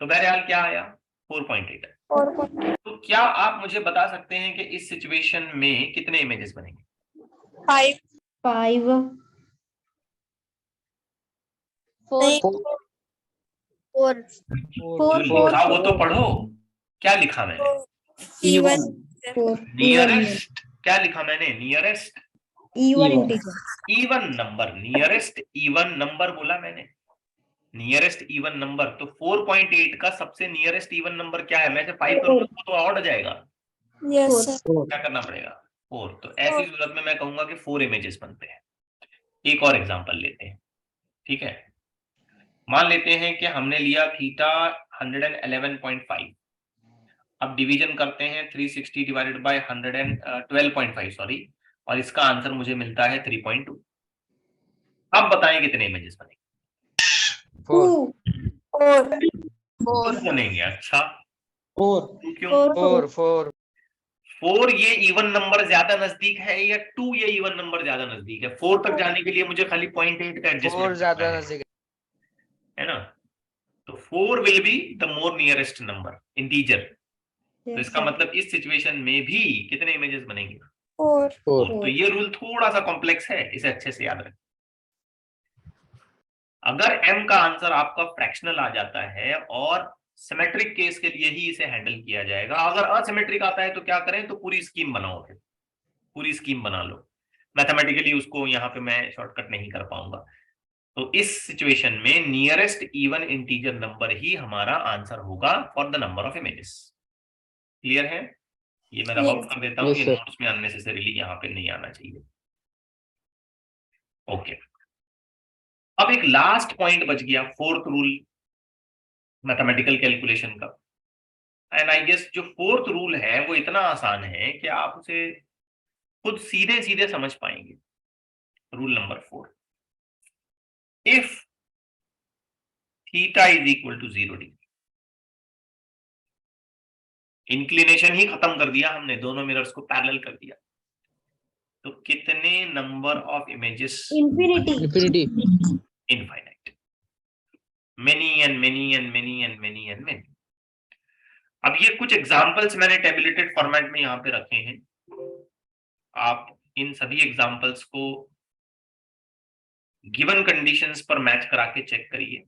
तो बहरहाल क्या आया? 4.8। 4. तो क्या आप मुझे बता सकते हैं कि इस सिचुएशन में कितने इमेजेस बनेंगे? 5. 5. 4. 4. Four. जो लिखा वो तो पढ़ो, क्या लिखा मैंने? Even. 4. नियरेस्ट, क्या लिखा मैंने? Nearest Even integer. Even number, nearest even number बोला मैंने, नियरेस्ट इवन नंबर। तो 4.8 का सबसे नियरेस्ट इवन नंबर क्या है? मैं से 5 करूंगा तो ऑड हो जाएगा, Yes, sir. क्या करना पड़ेगा? 4। तो ऐसी सूरत में मैं कहूंगा कि 4 इमेजेस बनते हैं। एक और एग्जांपल लेते हैं, ठीक है। मान लेते हैं कि हमने लिया थीटा 111.5, अब डिवीजन करते हैं 360 डिवाइडेड बाय 112.5 सॉरी, और इसका आंसर मुझे मिलता है 3.2। अब बताएं कितने इमेजेस बनेंगे? 4. 4 बनेंगे। अच्छा, 4. क्यों? 4. 4 ये इवन नंबर ज्यादा नजदीक है या 2 ये इवन नंबर ज्यादा नजदीक है? 4 तक जाने के लिए मुझे खाली 0.8 का 4 एडजस्टमेंट ज्यादा नजदीक है ना, तो 4 will be the more nearest number integer. तो Yes, इसका sir. मतलब इस सिचुएशन में भी कितने इमेजेस बनेंगे? 4 4. तो ये रूल थोड़ा सा कॉम्प्लेक्स है, इसे अच्छे से याद रखें। अगर m का आंसर आपका फ्रैक्शनल आ जाता है और सिमेट्रिक केस के लिए ही इसे हैंडल किया जाएगा, अगर असिमेट्रिक आता है तो क्या करें? तो पूरी स्कीम बनाओ, फिर पूरी स्कीम बना लो। मैथमेटिकली उसको यहाँ पे मैं शॉर्टकट नहीं कर पाऊंगा। तो इस सिचुएशन में नियरेस्ट इवन इंटीजर नंबर ही हमारा आंसर होगा for the number of images. Clear है? ये मैं रब आउट कर देता हूँ, Yes, ये sir. नोट्स में अननेसेसरीली यहाँ पे नहीं आना चाहिए। ओके, अब एक लास्ट पॉइंट बच गया, फोर्थ रूल मैथमेटिकल कैलकुलेशन का। एंड आई गेस जो फोर्थ रूल है वो इतना आसान है कि आप उसे खुद सीधे सीधे समझ पाएंगे। Rule number 4, if theta is equal to 0 degree, inclination ही खत्म कर दिया हमने, दोनों मिरर्स को पैरेलल कर दिया, तो कितने number of images? Infinity. Infinity. Infinite, many and many and many and many and many. अब ये कुछ एग्जांपल्स मैंने टेबुलेटेड फॉर्मेट में यहाँ पे रखे हैं, आप इन सभी एग्जांपल्स को गिवन कंडीशंस पर मैच करा के चेक करिए।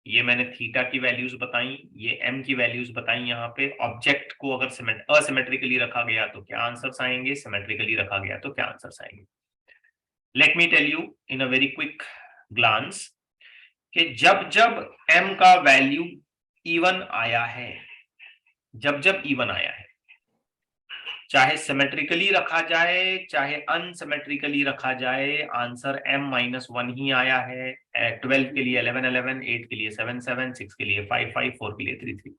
ये मैंने थीटा की वैल्यूज बताई, ये m की वैल्यूज बताई। यहाँ पे ऑब्जेक्ट को अगर असिमेट्रिकली रखा गया तो क्या आंसर्स आएंगे, सिमेट्रिकली रखा गया तो क्या आंसर्स आएंगे। Let me tell you in a very quick glance कि जब जब m का वैल्यू इवन आया है, जब जब इवन आया है, चाहे सिमेट्रिकली रखा जाए चाहे अनसिमेट्रिकली रखा जाए, आंसर m-1 ही आया है। 12 के लिए 11 11, 8 के लिए 7 7, 6 के लिए 5 5, 4 के लिए 3 3,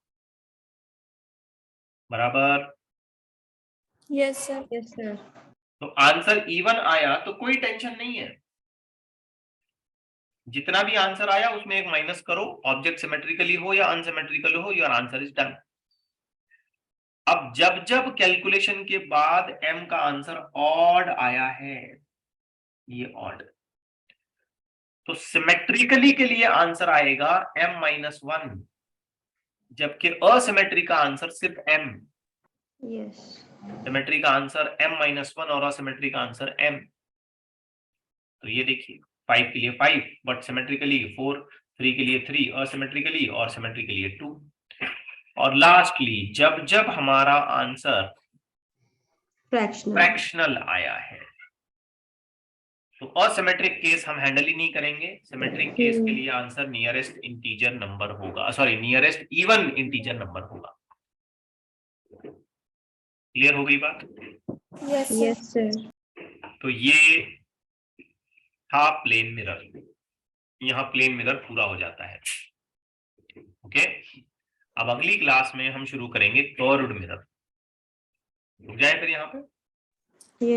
बराबर। Yes, sir. Yes, sir. तो आंसर इवन आया तो कोई टेंशन नहीं है, जितना भी आंसर आया उसमें एक माइनस करो, ऑब्जेक्ट सिमेट्रिकली हो या अनसिमेट्रिकल हो, योर आंसर इज डन। अब जब जब कैलकुलेशन के बाद m का आंसर ऑड आया है, ये ऑड, तो सिमेट्रिकली के लिए आंसर आएगा m-1, जबकि असिमेट्री का आंसर सिर्फ m। Yes. सिमेट्री का आंसर m-1 और असिमेट्री का आंसर m। तो ये देखिए 5 के लिए 5 बट सिमेट्रिकली 4, 3 के लिए 3 असिमेट्रिकली और सिमेट्री के लिए 2। और लास्टली जब जब हमारा आंसर Fractional. फ्रैक्शनल आया है तो असिमेट्रिक केस हम हैंडल ही नहीं करेंगे, सिमेट्रिक केस के लिए आंसर नियरेस्ट इंटीजर नंबर होगा, sorry nearest even integer number होगा। क्लियर हो गई बात? Yes, sir. Yes, sir. तो ये था प्लेन मिरर, यहाँ प्लेन मिरर पूरा हो जाता है। ओके, अब अगली क्लास में हम शुरू करेंगे कर्व्ड मिरर। रुक जाए फिर यहाँ पे।